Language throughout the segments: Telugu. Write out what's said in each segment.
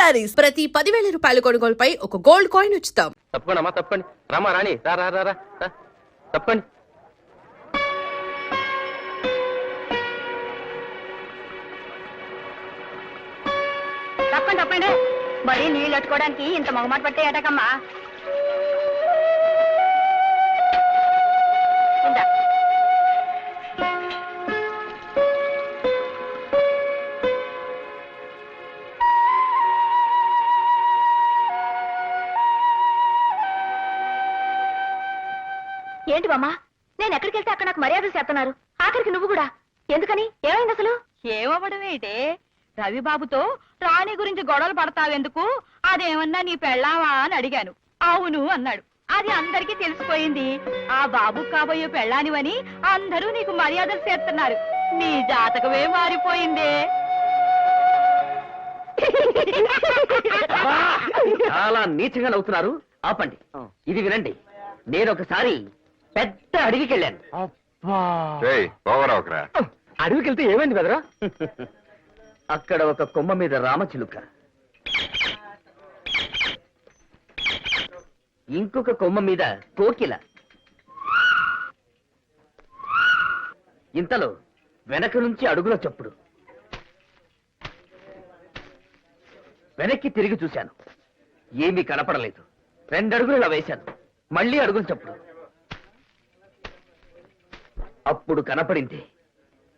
శారీస్ ప్రతి 10,000 రూపాయల కొనుగోలుపై ఒక గోల్డ్ కాయిన్ ఉచితం. తప్పకుండా అమ్మా, తప్పండి. రామా రాణి, రా రా రా రా తప్పండి. తప్పండి తప్పండి. మరి నీళ్ళు అట్టుకోవడానికి ఇంత మొగమాట పట్టే ఏటకమ్మా. ఏంటి బామ్మా, నేను ఎక్కడికి వెళ్తే అక్కడ నాకు మర్యాదలు చేస్తున్నారు, ఆఖరికి నువ్వు కూడా. ఎందుకని? ఏమైంది అసలు? ఏమవ్వడం ఏంటే, రవిబాబుతో రాణి గురించి గొడవలు పడతావెందుకు, అదేమన్నా నీ పెళ్ళావా అని అడిగాను. అవును అన్నాడు. అది అందరికీ తెలిసిపోయింది. ఆ బాబు కాబోయే పెళ్ళానివని అందరూ నీకు మర్యాదలు చేస్తున్నారు. నీ జాతకమే మారిపోయిందే. చాలా నీచంగా నవ్వుతున్నారు, ఆపండి. ఇది వినండి. నేను ఒకసారి పెద్ద అడవికి వెళ్ళాను. అడవికి వెళ్తే ఏమైంది బెదరా? అక్కడ ఒక కొమ్మ మీద రామచిలుక, ఇంకొక కొమ్మ మీద కోకిల. ఇంతలో వెనక నుంచి అడుగుల చప్పుడు. వెనక్కి తిరిగి చూశాను, ఏమీ కనపడలేదు. 2 అడుగులు ఇలా వేశాను, మళ్ళీ అడుగులు చప్పుడు. అప్పుడు కనపడింది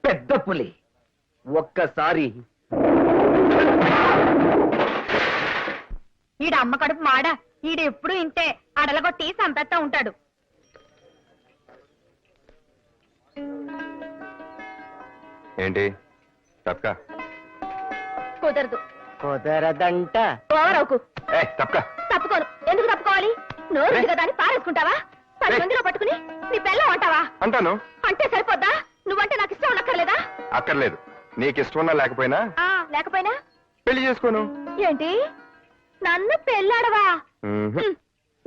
పెద్ద పులి. ఒక్కసారి ఈడ అమ్మ కడుపు మాడ, ఈడ ఎప్పుడు ఇంతే అడలగొట్టి సంపెత్తా ఉంటాడు. ఏంటి తప్పక? కుదరదు. కుదరదంట. ఓవరవుకు. తప్పక. తప్పుకోను. ఎందుకు తప్పుకోవాలి? నోరు కదా అని పారేసుకుంటావా? 10 మందిలో పట్టుకుని నీ పెళ్ళం అంటావా? అంటాను. అంటే సరిపోద్దా? నువ్వంటే నాకు ఇష్టం ఉండక్కర్లేదా? అక్కర్లేదు. నీకు ఇష్టం ఉన్నా లేకపోయినా లేకపోయినా పెళ్లి చేసుకోను. ఏంటి, నన్ను పెళ్ళాడవా?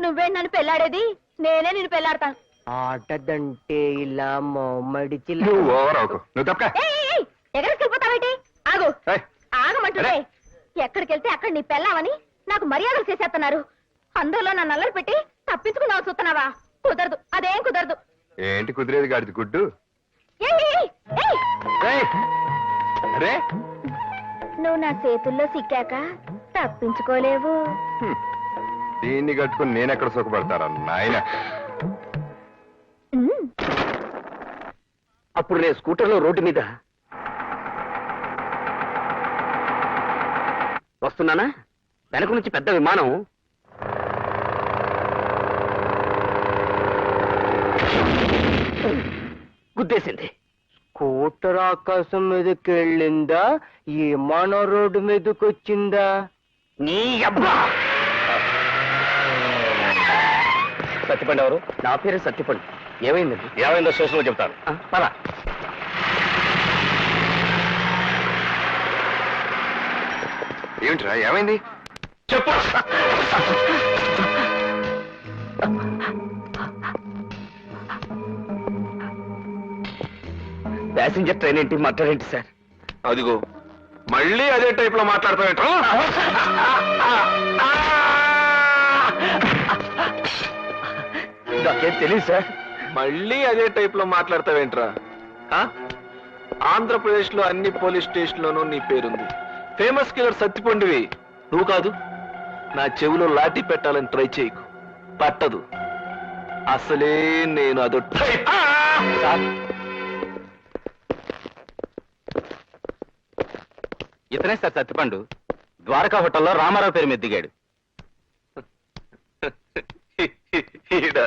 నువ్వే నన్ను పెళ్ళాడేది, నేనే నిన్ను పెళ్ళాడతాను. ఆటదంటే ఇలా మడిచి నువ్వు ఓవర్ అవుకు. నువ్వు తప్పక. ఎగరేసుకెళ్ళిపోతావేంటి? ఆగు. ఆగమంటుండే. ఎక్కడికి వెళ్తే అక్కడ నీ పెళ్ళావని నాకు మర్యాదలు చేసేస్తున్నారు. అందరిలో నన్ను అల్లరి పెట్టి తప్పించుకుందాం చూస్తున్నావా? కుదరదు, అదేం కుదరదు. ఏంటి కుదిరేది గాడిది గుడ్డు? రే, నువ్వు నా చేతుల్లో సిక్కాక తప్పించుకోలేవు. దీన్ని కట్టుకుని నేనెక్కడ సుఖపడతారా నాయన? అప్పుడు నేను స్కూటర్లో రోడ్డు మీద వస్తున్నానా, వెనక నుంచి పెద్ద విమానం గుద్దేసింది. స్కూటర్ ఆకాశం మీదకి వెళ్ళిందా, విమాన రోడ్డు మీదకి వచ్చిందా? నీ అబ్బా! సత్యపండి ఎవరు? నా పేరు సత్యపండి. ఏమైందండి? ఏమైందో స్టేషన్లో చెప్తాను. పద. ఏమిట్రా, ఏమైంది చెప్పు. ప్యాసింజర్ ట్రైన్ ఏంటి, మాట్లాడేంటి సార్? అదిగో మళ్ళీ అదే టైప్ లో మాట్లాడతావేంట్రా? నాకేం తెలియదు సార్. మళ్ళీ అదే టైప్ లో మాట్లాడతావేంట్రా? ఆంధ్రప్రదేశ్ లో అన్ని పోలీస్ స్టేషన్ లోనూ నీ పేరుంది. ఫేమస్ కిల్లర్ సత్తిపండివి నువ్వు కాదు. నా చెవిలో లాఠీ పెట్టాలని ట్రై చేయకు, పట్టదు. అసలే నేను అదో టైప్. ఇతనే సార్ సత్తిపండు. ద్వారకా హోటల్లో రామారావు పేరు మీద దిగాడు. ఈడ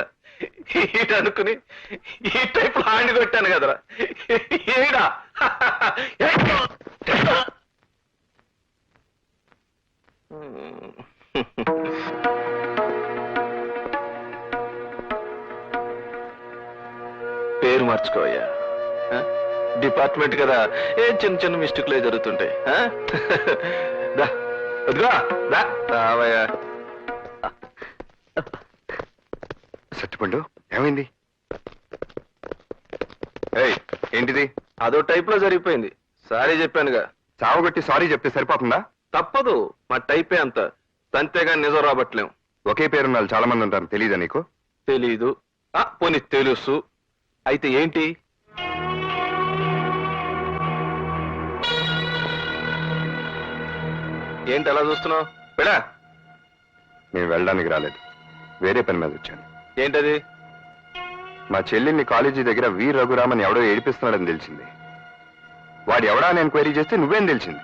అనుకుని ఈ టైప్ లో హ్యాండ్ కొట్టాను కదరా. ఈడా పేరు మార్చుకోవయ్యా. డిపార్ట్మెంట్ కదా, ఏ చిన్న చిన్న మిస్టేక్లే జరుగుతుంటాయి. రావయ్యా. సత్తిపండు ఏమైంది? ఏంటిది? అదో టైప్ లో జరిగిపోయింది. సారీ చెప్పానుగా. చావగొట్టి సారీ చెప్తే సరిపోతుందా? తప్పదు, మా టైపే అంత. అంతేగా నిజం రాబట్టలేం. ఒకే పేరున్న వాళ్ళు చాలా మంది ఉంటారు, తెలీదా నీకు? తెలీదు. పోనీ తెలుసు. అయితే ఏంటి? ఏంటి అలా చూస్తున్నావు? పెడా. నేను వెళ్ళడానికి రాలేదు, వేరే పని మీద వచ్చాను. ఏంటది? మా చెల్లిని కాలేజీ దగ్గర వి రఘురామన్ ఎవడో ఏడిపిస్తున్నాడని తెలిసింది. వాడు ఎవడా అని ఎంక్వైరీ చేస్తే నువ్వేం తెలిసింది?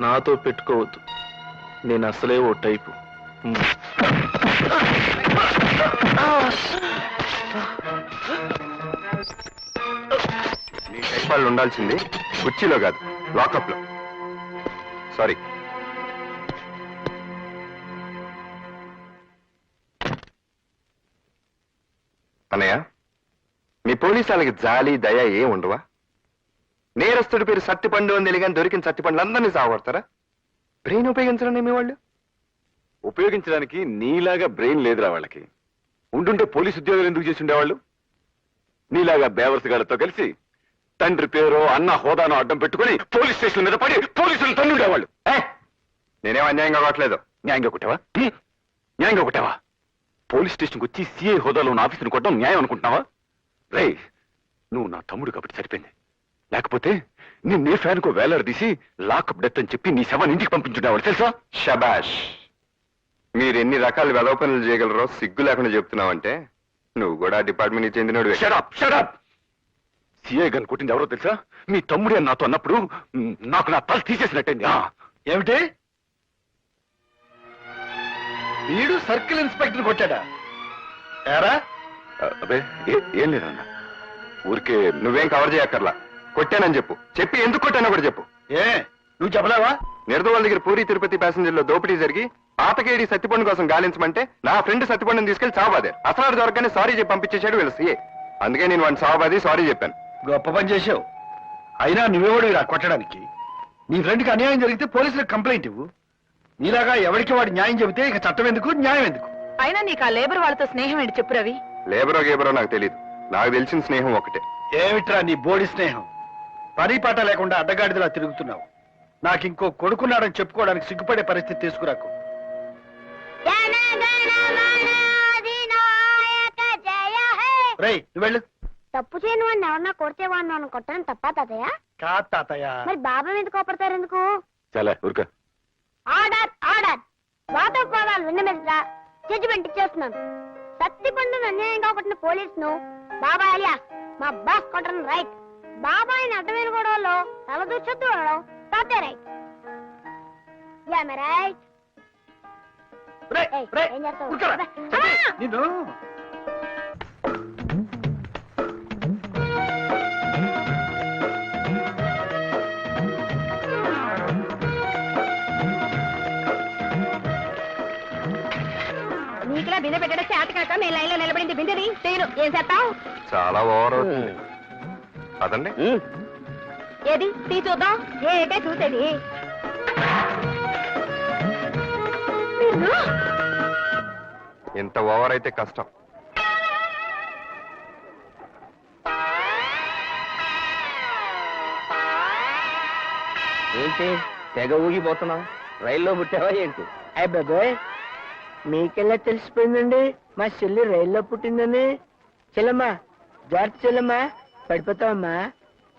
నాతో పెట్టుకోవద్దు, నేను అసలే ఓ టైపు. నీ టైప్ వాళ్ళు ఉండాల్సింది కుర్చీలో కాదు, లాకప్ లో. సారీ. అన్నయ్య, మీ పోలీసు వాళ్ళకి జాలి దయ ఏం ఉండవా? నేరస్తుడి పేరు సత్తిపండు అని తెలియని దొరికిన సత్తిపండ్లు అందరినీ సాగొడతారా? బ్రెయిన్ ఉపయోగించడం మీ వాళ్ళు. ఉపయోగించడానికి నీలాగా బ్రెయిన్ లేదురా వాళ్ళకి. ఉండుంటే పోలీసు ఉద్యోగాలు ఎందుకు చేసి ఉండేవాళ్ళు? నీలాగా బేవర్సగాళ్లతో కలిసి తండ్రి పేరు అన్న హోదాను అడ్డం పెట్టుకుని పోలీస్ స్టేషన్ మీద పడి పోలీసులు తన్నుండేవాళ్ళు. నేనేం అన్యాయంగా కావట్లేదు. న్యాయంగా కొట్టావా? న్యాయంగా కొట్టావా? పోలీస్ స్టేషన్కి వచ్చి సిఐ హోదాలో ఉన్న ఆఫీసును కొట్టడం న్యాయం అనుకుంటున్నావా? రే, నువ్వు నా తమ్ముడు కాబట్టి సరిపోయింది. లేకపోతే నిన్నే ఫ్యాన్కో వేలాడదీసి లాకప్ డెత్ అని చెప్పి నీ శవాన్ని ఇంటికి పంపించుండేవాళ్ళు తెలుసా? షబాష్. మీరు ఎన్ని రకాల వెధవ పనులు చేయగలరో సిగ్గు లేకుండా చెప్తున్నావంటే నువ్వు కూడా డిపార్ట్మెంట్ చెందినోడు. Shut up shut up. సిఐ గన్ కొట్టింది ఎవరో తెలుసా? మీ తమ్ముడే అని నాతో అన్నప్పుడు నాకు నా తల తీసేసినట్టయింది. ఏమిటి? వీడు సర్కిల్ ఇన్స్పెక్టర్ కొట్టాడా? ఏరా? అబ్బే ఏం లేదన్నా, ఊరికే. నువ్వేం కవర్ చేయక్కర్లా. కొట్టానని చెప్పు. చెప్పి ఎందుకు కొట్టానో కూడా చెప్పు. ఏ నువ్వు చెప్పలేవా? నిర్దవాళ్ళ దగ్గర పూరి తిరుపతి ప్యాసింజర్లో దోపిడీ జరిగి ఆతకేడి సత్తిపండు కోసం గాలించమంటే నా ఫ్రెండ్ సత్తిపండుని తీసుకెళ్లి సావాదే అసలు దొరకగానే సారీ చెప్పి పంపించేశాడు వీళ్ళ సీఏ. అందుకే నేను వాడిని సావాది సారీ చెప్పాను. గొప్ప పని చేసావు. అయినా నువ్వెవడు ఇలా కొట్టడానికి? నీ ఫ్రెండ్కి అన్యాయం జరిగితే పోలీసులకు కంప్లైంట్ ఇవ్వు. నీలాగా ఎవరికి వాడు న్యాయం చెబితే ఇక చట్టం ఎందుకు, న్యాయం ఎందుకు? అయినా నీకు ఆ లేబర్ వాళ్ళతో స్నేహం ఏంటి చెప్పు రవి. లేబరో గేబరో నాకు తెలియదు. నాకు తెలిసిన స్నేహం ఒకటే. ఏమిట్రా నీ బోడి స్నేహం? పని పాట లేకుండా అడ్డగాడిదలా తిరుగుతున్నావు. నాకు ఇంకో కొడుకున్నాడని చెప్పుకోవడానికి సిగ్గుపడే పరిస్థితి తీసుకురాకు. రేయ్, నువ్వు వెళ్ళు. తప్పు చేయని వాడిని ఎవరన్నా కొడితే వాడిని కొట్టడం తప్ప తాతయ్య? కాదు తాతయ్య. మరి బాబాయ్ ఎందుకు కోపడతారు? ఎందుకు? చాలా ఊరిక. Order order. వాదోపవాదాలు విన్న మీద జడ్జిమెంట్ ఇచ్చేస్తున్నాను. సత్తిపండును అన్యాయంగా కొట్టిన పోలీసును బాబాయ్ అలియా మా బాస్ కొట్టడం రైట్. బాబాయ్ని అడ్డమైన గొడవల్లో తలదూచొద్దు అనడం తాతే రైట్. రైట్. రేయ్, రేయ్, ఏం చేస్తావు? ఊరుకోరా. నిన్ను నీకులా బిందె పెట్టడం చేత కాక మీ లైన్ లో నిలబడింది బిందెని చేయను. ఏం చేస్తావు? చాలా ఓవర్ అవుతుంది. అదండి ఏది తీ చూద్దాం. ఏటే చూసేది? ఇంత ఓవర్ అయితే కష్టం. ఏంటి తెగ ఊగిపోతున్నావు? రైల్లో పుట్టావా ఏంటి? అయ్య బాబాయ్, మీకెలా తెలిసిపోయిందండి మా చెల్లి రైల్లో పుట్టిందని? చెల్లమ్మా, జాగ్రత్త చెల్లమ్మా, పడిపోతావమ్మా.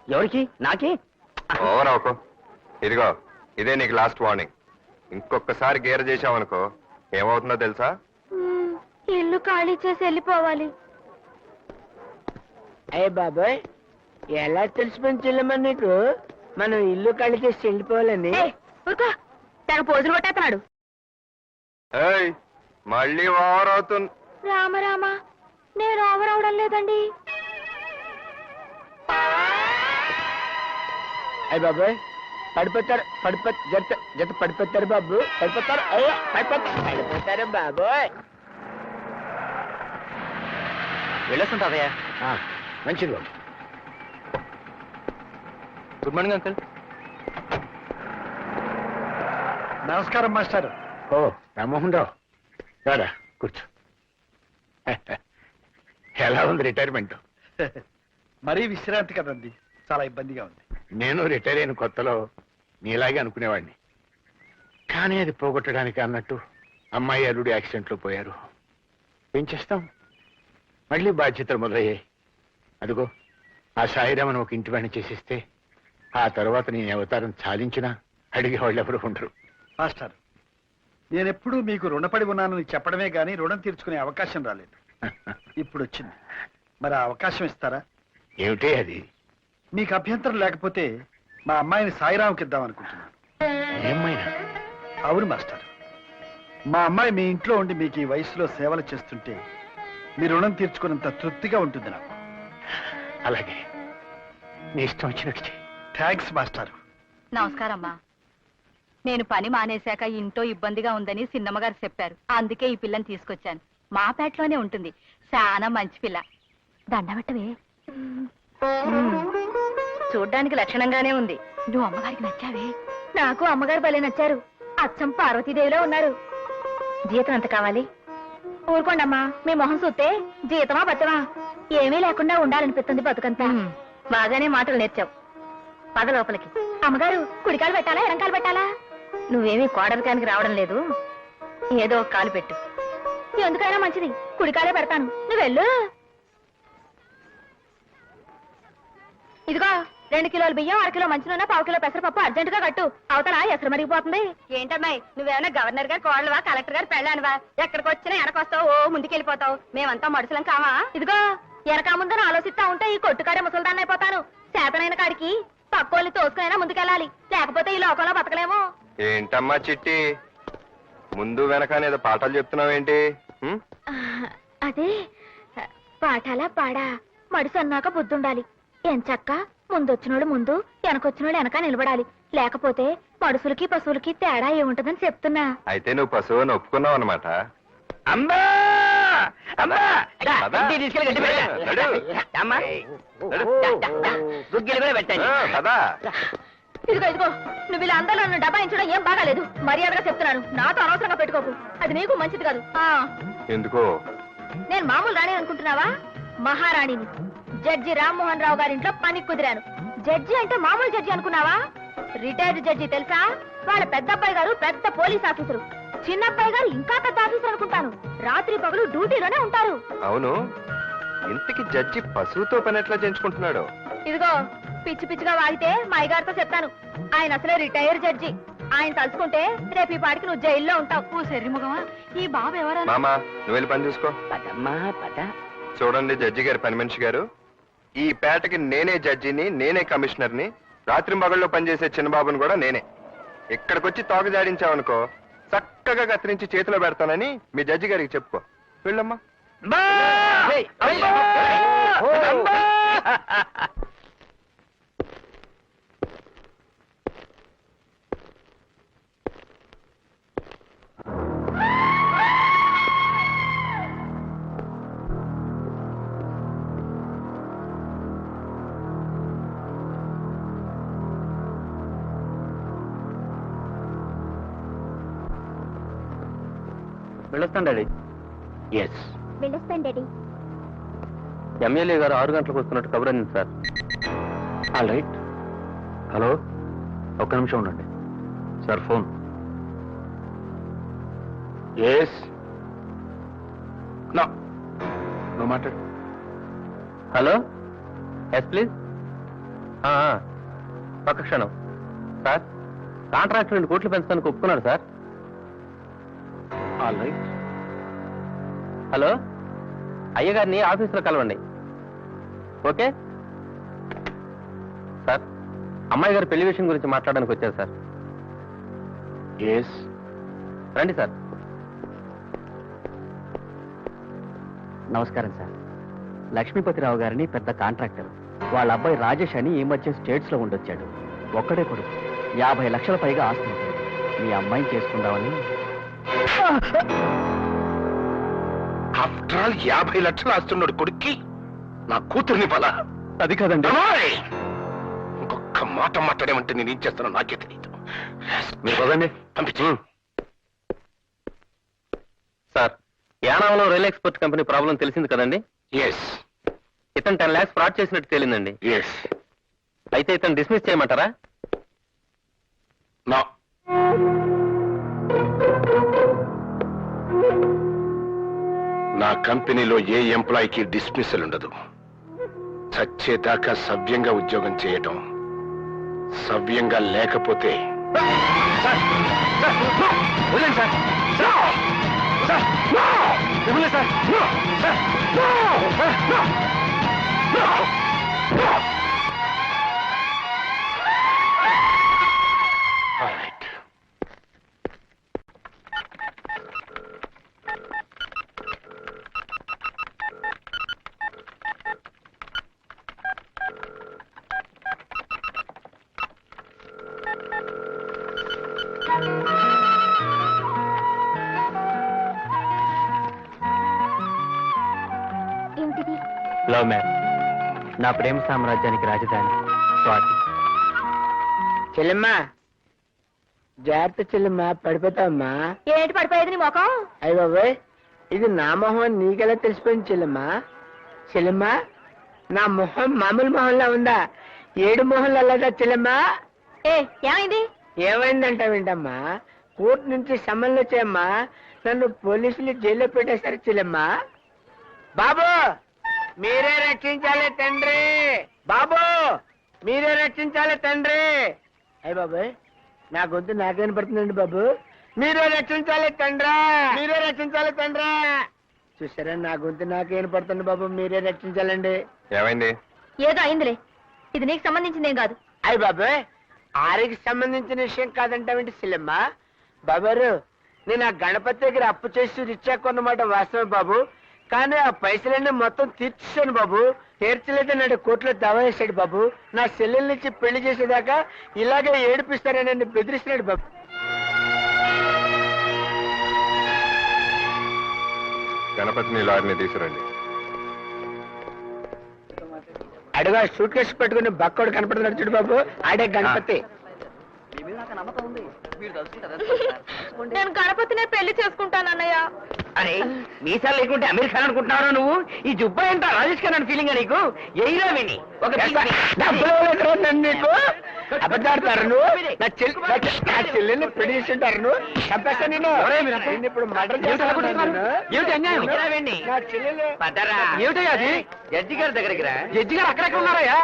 ఎవరికి? నాకి? ఓవర్ అవకో. ఇదిగో ఇదే నీకు లాస్ట్ వార్నింగ్. ఇంకొకసారి గేర్ చేశావనుకో ఏమవుతుందో తెలుసా? ఇల్లు ఖాళీ చేసి వెళ్ళిపోవాలి. అయ్య బాబాయ్, ఎలా తెలిసిపోయింది చెల్లమ్మా నీకు మనం ఇల్లు ఖాళీ చేసి వెళ్ళిపోవాలని? తెగ పోజులు కొట్టేస్తున్నాడు. ఏయ్, మళ్ళీ ఓవర్ అవుతుంది. రామ రామ, నేను ఓవర్ అవడం లేదండి. అయ్య బాబాయ్, పడిపోతారు జత జత పడిపోతారు బాబు, పడిపోతారు. అయ్యో పడిపోతారు బాబోయ్. వెళ్ళొస్తుంటావయ్యా. మంచిది. Good morning uncle. నమస్కారం మాస్టర్. ఓ రామ్మోహన్ రావు, రాడా కూర్చో. ఎలా ఉంది రిటైర్మెంట్? మరీ విశ్రాంతి కదండి, చాలా ఇబ్బందిగా ఉంది. నేను రిటైర్ అయిన కొత్తలో నీలాగే అనుకునేవాడిని. కానీ అది పోగొట్టడానికి అన్నట్టు అమ్మాయి అల్లుడు యాక్సిడెంట్లో పోయారు. ఏం చేస్తాం, మళ్ళీ బాధ్యతలు మొదలయ్యాయి. అదిగో ఆ సాయిరామను ఒక ఇంటి వాడిని చేసేస్తే ఆ తర్వాత నేను అవతారం సాధించినా అడిగే వాళ్ళు ఎవరు ఉండరు. మాస్టర్, నేనెప్పుడూ మీకు రుణపడి ఉన్నానని చెప్పడమే గానీ రుణం తీర్చుకునే అవకాశం రాలేదు. ఇప్పుడు వచ్చింది, మరి ఆ అవకాశం ఇస్తారా? ఏమిటే అది? మీకు అభ్యంతరం లేకపోతే మా అమ్మాయిని సాయిరాంకి ఇద్దాం అనుకుంటున్నాను. ఏమైనా అవును మాస్టర్, మా అమ్మాయి మీ ఇంట్లో ఉండి మీకు ఈ వయసులో సేవలు చేస్తుంటే మీ రుణం తీర్చుకున్నంత తృప్తిగా ఉంటుంది నాకు. అలాగే, నీ ఇష్టం వచ్చినట్టు చెయ్యి. Thanks master. నమస్కారం అమ్మా. నేను పని మానేశాక ఇంట్లో ఇబ్బందిగా ఉందని సిన్నమ్మగారు చెప్పారు. అందుకే ఈ పిల్లని తీసుకొచ్చాను. మా పేటలోనే ఉంటుంది. చాలా మంచి పిల్ల. దండబెట్టవే. చూడ్డానికి లక్షణంగానే ఉంది. నువ్వు అమ్మగారికి నచ్చావే. నాకు అమ్మగారు భలే నచ్చారు. అచ్చం పార్వతీదేవిలో ఉన్నారు. జీతం ఎంత కావాలి? ఊరుకోండమ్మా, మీ మొహం చూస్తే జీతమా బతమా ఏమీ లేకుండా ఉండాలనిపిస్తుంది బతుకంతా. బాగానే మాటలు నేర్చావు. పద లోపలికి. అమ్మగారు, కుడికాలు పెట్టాలా ఎడంకాలు పెట్టాలా? నువ్వేమీ కోడరికానికి రావడం లేదు. ఏదో ఒక కాలు పెట్టు. ఎందుకైనా మంచిది, కుడికాలే పెడతాను. నువ్వు వెళ్ళు. ఇదిగో 2 కిలోల బియ్యం, 1/2 కిలో మంచి నూనె, 1/4 కిలో పెసరపప్పు అర్జెంటుగా కట్టు. అవతల ఎసరు మరిగిపోతుంది. ఏంటమ్మాయి, నువ్వేమైనా గవర్నర్ గారు కోడలువా, కలెక్టర్ గారు పెళ్ళానువా? ఎక్కడికి వచ్చినా వెనకొస్తావు, ఓ ముందుకెళ్ళిపోతావు. మేమంతా మడుసులం కావా? ఇదిగో వెనక ముందని ఆలోచిస్తా ఉంటే ఈ కొట్టుకాడే ముసల్దాన్ని అయిపోతాను. చేతనైన కాడికి పక్కోళ్ళని తోసుకునైనా ముందుకెళ్ళాలి, లేకపోతే ఈ లోకంలో బతకలేము. ఏంటమ్మా చిట్టి, ముందు వెనకానేదో పాఠాలు చెప్తున్నావేంటి? అదే పాఠాలా పాడా, మడిసి అన్నాక బుద్ధుండాలి. ఎంచక్క ముందొచ్చినోడు ముందు, వెనకొచ్చినోడు వెనక నిలబడాలి. లేకపోతే మడుసులకి పశువులకి తేడా ఏముంటదని చెప్తున్నా. అయితే నువ్వు పశువుని ఒప్పుకున్నావు అనమాట. అమ్మా అమ్మా, దా, పద. ఇంటికి తీసుకెళ్ళి గడ్డి పెట్టు. నడు. అమ్మా, గుగ్గిలు కూడా పెట్టండి. కదా ఇదిగో ఇదిగో, నువ్వు ఇలా అందరూ నన్ను డబాయించడం ఏం బాగాలేదు. మర్యాదగా చెప్తున్నాను, నాతో అనవసరంగా పెట్టుకోకు. అది నీకు మంచిది కాదు. ఎందుకో? నేను మామూలు రాణి అనుకుంటున్నావా? మహారాణిని. జడ్జి రామ్మోహన్ రావు గారింట్లో పని కుదిరాను. జడ్జి అంటే మామూలు జడ్జి అనుకున్నావా? రిటైర్డ్ జడ్జి తెలుసా? వాళ్ళ పెద్దబ్బాయి గారు పెద్ద పోలీస్ ఆఫీసరు, చిన్నబ్బాయి గారు ఇంకా పెద్ద ఆఫీసర్ అనుకుంటాను. రాత్రి పగలు డ్యూటీలోనే ఉంటారు. అవును, ఇంతకి జడ్జి పశువుతో పని ఎట్లా చేయించుకుంటున్నాడు? ఇదిగో పిచ్చి పిచ్చిగా వాగితే మా అయ్యగారితో చెప్తాను. ఆయన అసలే రిటైర్ జడ్జి. ఆయన తలుచుకుంటే రేపు ఈ పాటికి నువ్వు జైల్లో ఉంటావు. ఓ శరీరముఖమా, ఈ బాబు ఎవరన్నా? మామా, నువ్వు వెళ్ళి పని చూసుకో. పదమ్మా పద. చూడండి జడ్జి గారు, పని మనిషి గారు, ఈ పేటకి నేనే జడ్జిని, నేనే కమిషనర్ని. రాత్రి మగళ్ళలో పనిచేసే చిన్నబాబుని కూడా నేనే. ఇక్కడికొచ్చి తోక జాడించావనుకో, చక్కగా కత్తిరించి చేతిలో పెడతానని మీ జడ్జి గారికి చెప్పుకో. వెళ్ళమ్మా. ఏయ్, అమ్మా! అమ్మా! వెళ్ళొస్తాను డాడీ. ఎస్, వెళ్ళొస్తాను డాడీ. ఎమ్మెల్యే గారు 6 గంటలకు వస్తున్నట్టు కబుర్ అంది సార్. All right. హలో, ఒక్క నిమిషం ఉండండి సార్. ఫోన్. ఎస్, నో, నువ్వు మాట్లాడు. Hello, yes please. ఒక్క క్షణం సార్. కాంట్రాక్ట్ 2 కోట్లు పెంచడానికి ఒప్పుకున్నాడు సార్. All right. హలో, అయ్యగారిని ఆఫీసులో కలవండి. Okay sir. అమ్మాయి గారు పెళ్లి విషయం గురించి మాట్లాడడానికి వచ్చారు సార్. ఎస్, రండి సార్. నమస్కారం సార్. లక్ష్మీపతిరావు గారిని పెద్ద కాంట్రాక్టర్. వాళ్ళ అబ్బాయి రాజేష్ అని ఈ మధ్య స్టేట్స్ లో ఉండొచ్చాడు. ఒక్కడే కొడుకు, 50 లక్షల పైగా ఆస్తి ఉంటుంది. మీ అమ్మాయిని చేసుకుందామని. ఆఫ్టర్ ఆల్ 50 లక్షలు ఆస్తున్నాడు కొడుక్కి నా కూతుర్ని బల. అది కాదండి. ఇంకొక మాట మాట్లాడేమంటే నేను ఏం చేస్తానో నాకే తెలియదు. మీరు పదండి. పంపించు. సార్, యానాంలో రైల్ ఎక్స్పోర్ట్ కంపెనీ ప్రాబ్లం తెలిసింది కదండి. ఎస్, ఇతను 10 lakhs ఫ్రాడ్ చేసినట్టు తేలిందండి. ఎస్. అయితే ఇతను డిస్మిస్ చేయమంటారా? నో. నా కంపెనీలో ఏ ఎంప్లాయీకి డిస్మిసల్ ఉండదు. చచ్చేదాకా సవ్యంగా ఉద్యోగం చేయటం, సవ్యంగా లేకపోతే ఏమిటిది? లవ్ మ్యామ్, నా ప్రేమ సామ్రాజ్యానికి రాజధాని స్వాతి. చెల్లెమ్మా జాగ్రత్త చెల్లెమ్మా, పడిపోతావమ్మా. ఏంటి పడిపోయేది నీ ముఖం? అయ్య బాబోయ్, ఇది నా మొహం అని నీకెలా తెలిసిపోయింది చెల్లెమ్మా? చెల్లెమ్మా, నా మొహం మామూలు మొహంలా ఉందా? ఏడు మొహంలో అలాగా చెల్లెమ్మా? ఏమైంది? ఏమైందంటావేంటమ్మా? కోర్టు నుంచి సమన్లు వచ్చాయమ్మా, నన్ను పోలీసులు జైల్లో పెట్టేశారు చెల్లెమ్మా. బాబు మీరే రక్షించాలి తండ్రి, బాబు మీరే రక్షించాలి తండ్రి. అయ్య బాబోయ్, నా గొంతు నాకేం పడుతుందండి బాబు. మీరే రక్షించాలి తండ్రా, మీరే రక్షించాలి తండ్రా. చూసారా, నా గొంతు నాకేం పడుతుంది బాబు, మీరే రక్షించాలండి. ఏమైంది? ఏదో అయిందిలే, ఇది నీకు సంబంధించిందేం కాదు. అయ్య బాబాయ్, ఆరికి సంబంధించిన విషయం కాదంటావేంటి సిల్లమ్మ? బాబారు, నేను ఆ గణపతి దగ్గర అప్పు చేసి రిచ్చా కొన్నమాట వాస్తవే బాబు, కానీ ఆ పైసలన్నీ మొత్తం తీర్చేశాను బాబు. తీర్చలేదని నాడు కోర్టులో దావా వేశాడు బాబు. నా చెల్లెల నుంచి పెళ్లి చేసేదాకా ఇలాగే ఏడిపిస్తారని నన్ను బెదిరిస్తున్నాడు బాబు. గణపతిని లారీని తీసుకురండి. అడుగా సూట్ కేసు పెట్టుకుని బక్కోడు కనపడుతున్నాడు చూడు బాబు, ఆడే గణపతి. నేను గణపతినే పెళ్లి చేసుకుంటానన్నయ్య. అరే మీసాలు లేకుంటే అమెరికా అనుకుంటున్నావు నువ్వు? ఈ జుబ్బా ఎంత రాజేష్ ఖన్నా ఫీలింగ్ నీకు? ఎయిరా విని ఒక డబ్బులు ఇవ్వలేదురా నన్ను నీకు? అబద్ధాడతారు నువ్వు? నా చెల్లెల్ని పెళ్లి చేస్తుంటారు నువ్వు? చంపేస్తా నేను. నిన్ను ఇప్పుడు మర్డర్ చేస్తాను. ఏమిటి అన్యాయం? నా చెల్లెలు ఏమిటయ్యా అది? జడ్జి గారి దగ్గరికి రా. జడ్జి గారు అక్కడెక్కడ ఉన్నారయ్యా?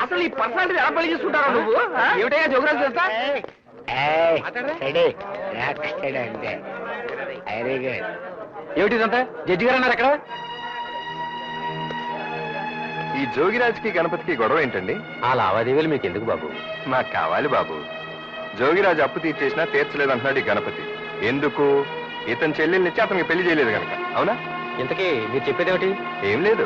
అసలు ఈ పర్సనాలిటీ ఎలా పెళ్లి చేసుకుంటారా నువ్వు? ఏమిటయ్యా జోగురాజు తెలుసా? ఏమిటి ఇదంతా? జడ్జి గారు అన్నారు అక్కడ. ఈ జోగిరాజ్కి గణపతికి గొడవ ఏంటండి? ఆ లావాదేవీలు మీకు ఎందుకు బాబు? మాకు కావాలి బాబు. జోగిరాజు అప్పు తీర్చేసినా తీర్చలేదంటున్నాడు ఈ గణపతి. ఎందుకు? ఇతని చెల్లెల్నిచ్చి అతనికి పెళ్లి చేయలేదు కనుక. అవునా? ఇంతకీ మీరు చెప్పేదేమిటి? ఏం లేదు,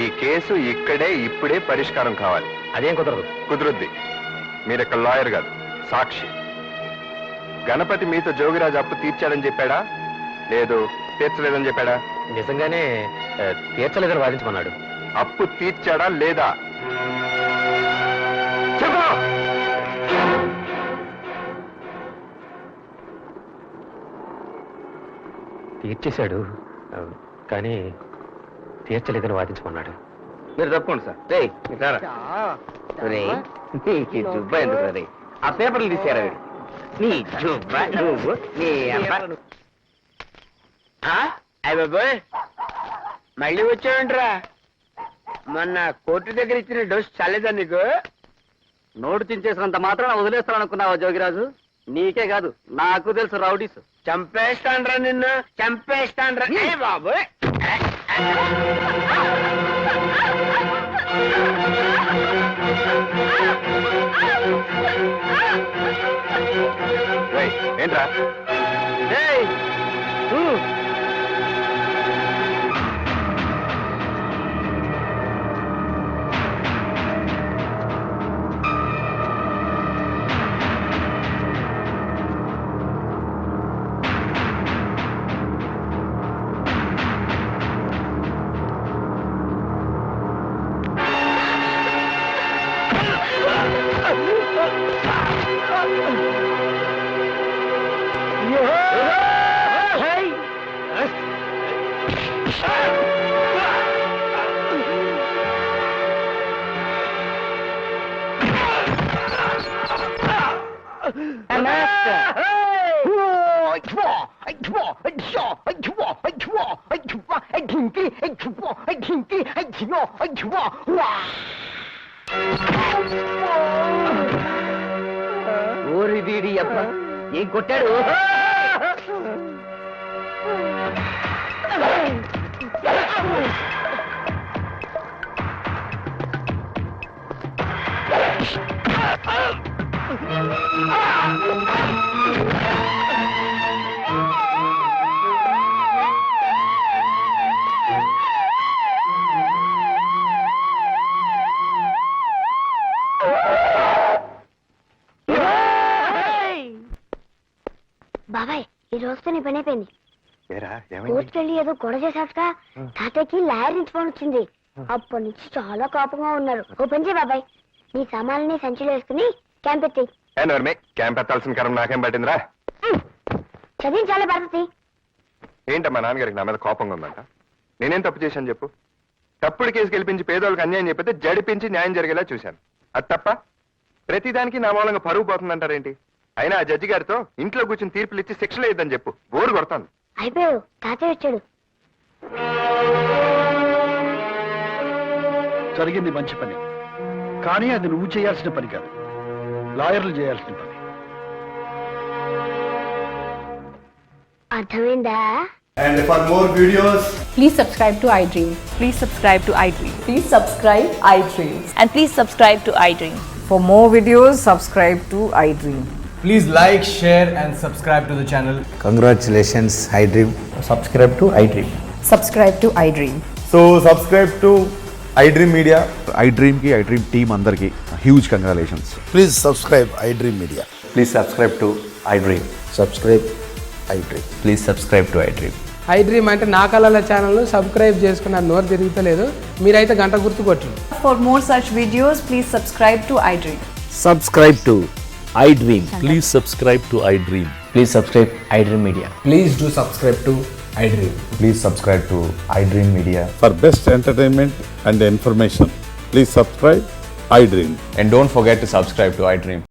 ఈ కేసు ఇక్కడే ఇప్పుడే పరిష్కారం కావాలి. అదేం కుదరదు. కుదురుద్ది. మీరు ఇక్కడ లాయర్ కాదు, సాక్షి. గణపతి మీతో జోగిరాజు అప్పు తీర్చాడని చెప్పాడా, లేదు తీర్చలేదని చెప్పాడా? నిజంగానే తీర్చలేదని వాదించమన్నాడు. అప్పు తీర్చాడా లేదా చెప్పు. తీర్చేశాడు, కానీ తీర్చలేదని వాదించమన్నాడు. మీరు తప్పకుండా సార్. రే జుబ్బా ఎందుకు రే? ఆ పేపర్లు తీసారా? నీ జుబ్బా నువ్వు నీ అయ్య బాబోయ్, మళ్ళీ వచ్చావంటరా? మొన్న కోర్టు దగ్గర ఇచ్చిన డోస్ చాలేదా నీకు? నోటు చించేసినంత మాత్రం వదిలేస్తాననుకున్నావా జోగిరాజు? నీకే కాదు, నాకు తెలుసు రౌడీస్. చంపేస్తాన్రా నిన్ను, చంపేస్తాన్రా. ఏ బాబోయ్, ఏంట్రా? ఓరి వీడి అబ్బా ఏం కొట్టాడు? బాబాయ్ ఈ రోజుతో నీ పని అయిపోయింది. కోర్టుకెళ్ళి ఏదో గొడవ చేశాక తాతయ్యకి లాయర్ నుంచి ఫోన్ వచ్చింది. అప్పటి నుంచి చాలా కోపంగా ఉన్నారు. ఓ పని చేయి బాబాయ్, నీ సామాన్లని సంచిలో వేసుకుని క్యాంప్ ఎత్తి. క్యాంప్ ఎత్తాల్సిన కరం నాకేం పట్టిందిరా? చదివించాలే భారతి. ఏంటమ్మా నాన్నగారికి నా మీద కోపంగా ఉందంట? నేనేం తప్పు చేశాను చెప్పు? తప్పుడు కేసు గెలిపించి పేదోళ్ళకి అన్యాయం చెప్పితే జడిపించి న్యాయం జరిగేలా చూశాను. అది తప్ప? ప్రతిదానికి నా మూలంగా పరువు పోతుందంటారేంటి? అయినా ఆ జడ్జి గారితో ఇంట్లో కూర్చొని తీర్పులు ఇచ్చి శిక్షలు వేయద్దని చెప్పు. బోరు కొడతాను. అయిపోయావు, తాతయ్య వచ్చాడు. జరిగింది మంచి పని, కానీ అది నువ్వు చేయాల్సిన పని కాదు, లాయర్లు చేయాల్సిన పని. అర్థమైందా? And for more videos, Please subscribe to iDream. Please subscribe to iDream. Please subscribe iDream. And please subscribe to iDream. For more videos, subscribe to iDream. please like, share and subscribe to the channel. Congratulations iDream. Subscribe to iDream. Subscribe to iDream. So subscribe to iDream Media. iDream కి iDream టీమ్ అందరికి huge congratulations. Please subscribe iDream media. Please subscribe to iDream. Subscribe iDream. Please subscribe to iDream. iDream అంటే నా కళల ఛానల్ సబ్స్క్రైబ్ చేసుకున్న నోరు తిరుగుతలేదు. మీరైతే గంట గుర్తు కొట్టండి. For more such videos, please subscribe to iDream. Subscribe to iDream. Please subscribe to iDream. Please subscribe iDream media. Please do subscribe to iDream. Please subscribe to iDream Media. For best entertainment and information please subscribe iDream. And don't forget to subscribe to iDream.